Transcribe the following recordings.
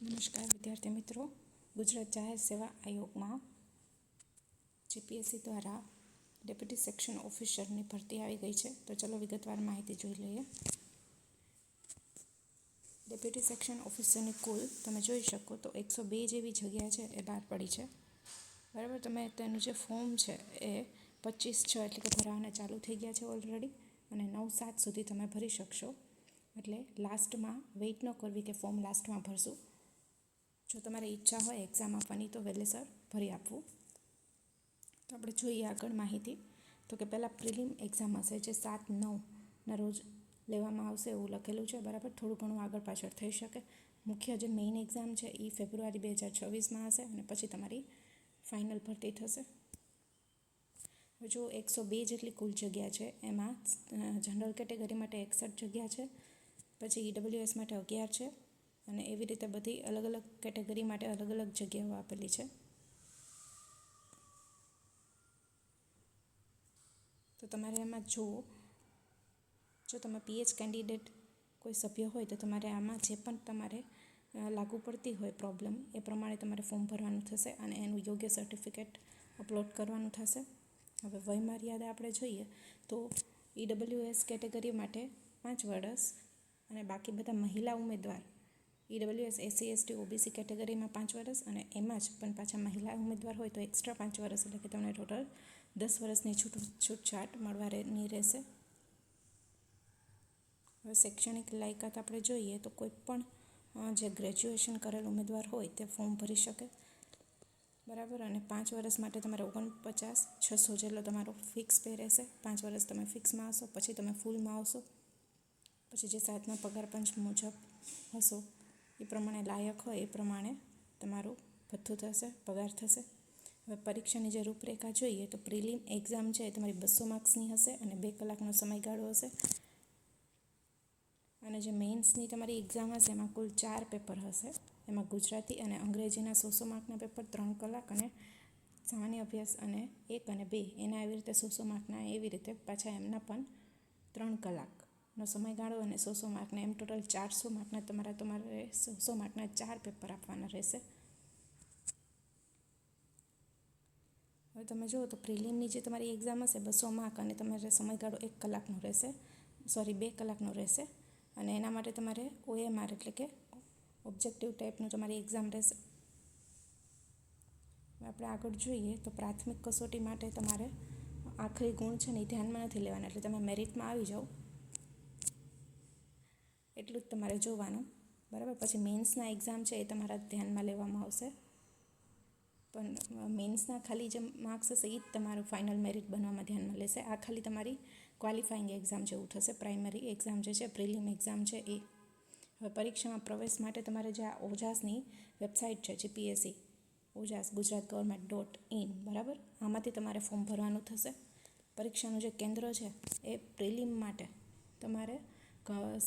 નમસ્કાર વિદ્યાર્થી મિત્રો, ગુજરાત જાહેર સેવા આયોગમાં જીપીએસસી દ્વારા ડેપ્યુટી સેક્શન ઓફિસરની ભરતી આવી ગઈ છે. તો ચલો વિગતવાર માહિતી જોઈ લઈએ. ડેપ્યુટી સેક્શન ઓફિસરની કુલ તમે જોઈ શકો તો 102 જેવી જગ્યા છે એ બહાર પડી છે. બરાબર, તમે તેનું જે ફોર્મ છે એ 25/6 એટલે કે ભરવાના ચાલુ થઈ ગયા છે ઓલરેડી, અને 9/7 સુધી તમે ભરી શકશો. એટલે લાસ્ટમાં વેઇટ ન કરવી કે ફોર્મ લાસ્ટમાં ભરશું. જો તમારી ઈચ્છા હોય એક્ઝામ આપવાની તો વહેલેસર ભરી આપવું. તો આપણે જોઈએ આગળ માહિતી. તો કે પહેલાં પ્રિલિમ એક્ઝામ હશે જે 7/9ના રોજ લેવામાં આવશે એવું લખેલું છે. બરાબર, થોડું ઘણું આગળ પાછળ થઈ શકે. મુખ્ય જે મેઇન એક્ઝામ છે એ ફેબ્રુઆરી 2026માં હશે અને પછી તમારી ફાઇનલ ભરતી થશે. જો 102 જેટલી કુલ જગ્યા છે એમાં જનરલ કેટેગરી માટે 61 જગ્યા છે, પછી ઈડબ્લ્યુએસ માટે 11 છે, અને એવી રીતે બધી અલગ અલગ કેટેગરી માટે અલગ અલગ જગ્યાઓ આપેલી છે. તો તમારે એમાં જો તમે પીએચ કેન્ડિડેટ કોઈ સભ્ય હોય તો તમારે આમાં જે પણ તમારે લાગુ પડતી હોય પ્રોબ્લેમ એ પ્રમાણે તમારે ફોર્મ ભરવાનું થશે અને એનું યોગ્ય સર્ટિફિકેટ અપલોડ કરવાનું થશે. હવે વયમર્યાદા આપણે જોઈએ તો ઈડબ્લ્યુએસ કેટેગરી માટે 5 વર્ષ, અને બાકી બધા મહિલા ઉમેદવાર ઈડબ્લ્યુએસ એસસી એસટી ઓબીસી કેટેગરીમાં 5 વર્ષ, અને એમાં જ પણ પાછા મહિલા ઉમેદવાર હોય તો એક્સ્ટ્રા 5 વર્ષ, એટલે કે તમને ટોટલ 10 વર્ષની છૂટછાટ મળવાની રહેશે. હવે શૈક્ષણિક લાયકાત આપણે જોઈએ તો કોઈ પણ જે ગ્રેજ્યુએશન કરેલ ઉમેદવાર હોય તે ફોર્મ ભરી શકે. બરાબર, અને 5 વર્ષ માટે તમારે 49,600 જેટલો તમારો ફિક્સ પે રહેશે. 5 વર્ષ તમે ફિક્સમાં હશો, પછી તમે ફૂલમાં આવશો, પછી જે સાતમા પગાર પંચ મુજબ હશો એ પ્રમાણે લાયક હોય એ પ્રમાણે તમારું ભથ્થું થશે, પગાર થશે. હવે પરીક્ષાની જે રૂપરેખા જોઈએ તો પ્રિલિમ એક્ઝામ છે એ તમારી 200 માર્ક્સની હશે અને 2 કલાકનો સમયગાળો હશે. અને જે મેઇન્સની તમારી એક્ઝામ હશે એમાં કુલ 4 પેપર હશે. એમાં ગુજરાતી અને અંગ્રેજીના 100 માર્કના પેપર 3 કલાક, અને સામાન્ય અભ્યાસ અને 1 અને 2 એના એવી રીતે 100 માર્કના, એવી રીતે પાછા એમના પણ 3 કલાકનો સમયગાળો અને 100 માર્કના, એમ ટોટલ 400 માર્કના તમારે 100 માર્કના 4 પેપર આપવાના રહેશે. હવે તમે જુઓ તો પ્રિલિમની જે તમારી એક્ઝામ હશે 200 માર્ક, અને તમારે સમયગાળો 1 કલાકનો રહેશે, 2 કલાકનો રહેશે. અને એના માટે તમારે OMR એટલે કે ઓબ્જેક્ટિવ ટાઈપનું તમારી એક્ઝામ રહેશે. આપણે આગળ જોઈએ તો પ્રાથમિક કસોટી માટે તમારે આખરી ગુણ છે ને એ ધ્યાનમાં નથી લેવાના, એટલે તમે મેરિટમાં આવી જાઓ એટલું જ તમારે જોવાનું. બરાબર, પછી મેન્સના એક્ઝામ છે એ તમારા ધ્યાનમાં લેવામાં આવશે, પણ મેન્સના ખાલી જે માર્ક્સ હશે એ જ તમારું ફાઇનલ મેરિટ બનવામાં ધ્યાનમાં લેશે. આ ખાલી તમારી ક્વોલિફાઈંગ એક્ઝામ જેવું થશે. પ્રાઇમરી એક્ઝામ જે છે, પ્રિલિમ એક્ઝામ છે એ. હવે પરીક્ષામાં પ્રવેશ માટે તમારે જે આ ઓજાસની વેબસાઇટ છે જીપીએસસી ઓજાસ ગુજરાત ગવર્મેન્ટ.in, બરાબર, આમાંથી તમારે ફોર્મ ભરવાનું થશે. પરીક્ષાનું જે કેન્દ્ર છે એ પ્રિલિમ માટે તમારે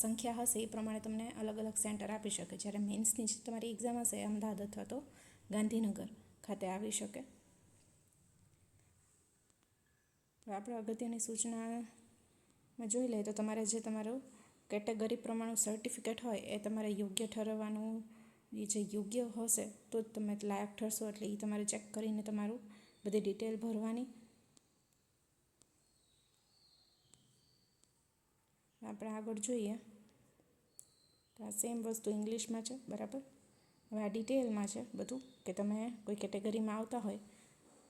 સંખ્યા હશે એ પ્રમાણે તમને અલગ અલગ સેન્ટર આપી શકે. જ્યારે મેન્સની જે તમારી એક્ઝામ હશે એ અમદાવાદ અથવા તો ગાંધીનગર ખાતે આવી શકે. આપણે અગત્યની સૂચનામાં જોઈ લઈએ તો તમારે જે તમારું કેટેગરી પ્રમાણે સર્ટિફિકેટ હોય એ તમારે યોગ્ય ઠરવવાનું. એ જે યોગ્ય હશે તો જ તમે લાયક ઠરશો, એટલે એ તમારે ચેક કરીને તમારું બધી ડિટેલ ભરવાની. આપણે આગળ જોઈએ તો આ સેમ વસ્તુ ઇંગ્લિશમાં છે. બરાબર, હવે આ ડિટેલમાં છે બધું કે તમે કોઈ કેટેગરીમાં આવતા હોય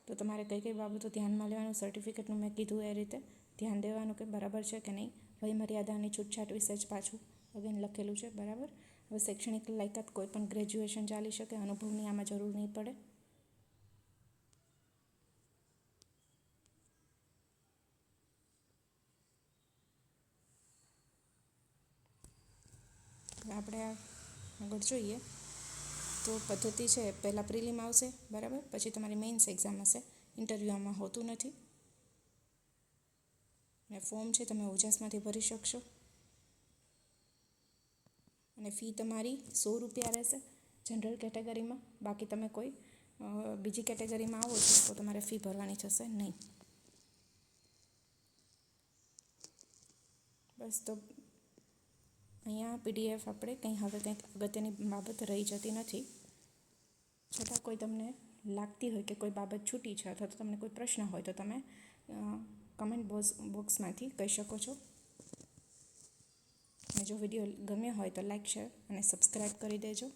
તો તમારે કઈ કઈ બાબતો ધ્યાનમાં લેવાનું. સર્ટિફિકેટનું મેં કીધું એ રીતે ધ્યાન દેવાનું કે બરાબર છે કે નહીં. વયમર્યાદાની છૂટછાટ વિશે જ પાછું અગેન લખેલું છે. બરાબર, હવે શૈક્ષણિક લાયકાત કોઈ પણ ગ્રેજ્યુએશન ચાલી શકે, અનુભવની આમાં જરૂર નહીં પડે. આપણે આગળ જોઈએ તો પદ્ધતિ છે, પહેલાં પ્રિલિમ આવશે. બરાબર, પછી તમારી મેઇન્સ એક્ઝામ હશે. ઇન્ટરવ્યૂ આમાં હોતું નથી. અને ફોર્મ છે તમે ઓજાસમાંથી ભરી શકશો, અને ફી તમારી 100 રૂપિયા રહેશે જનરલ કેટેગરીમાં. બાકી તમે કોઈ બીજી કેટેગરીમાં આવો છો તો તમારે ફી ભરવાની થશે નહીં. બસ, તો અહીંયા PDF આપણે હવે કંઈક અગત્યની બાબત રહી જતી નથી. છતાં કોઈ તમને લાગતી હોય કે કોઈ બાબત છૂટી છે અથવા તો તમને કોઈ પ્રશ્ન હોય તો તમે કમેન્ટ બોક્સમાંથી કહી શકો છો. અને જો વિડીયો ગમ્યો હોય તો લાઈક, શેર અને સબસ્ક્રાઈબ કરી દેજો.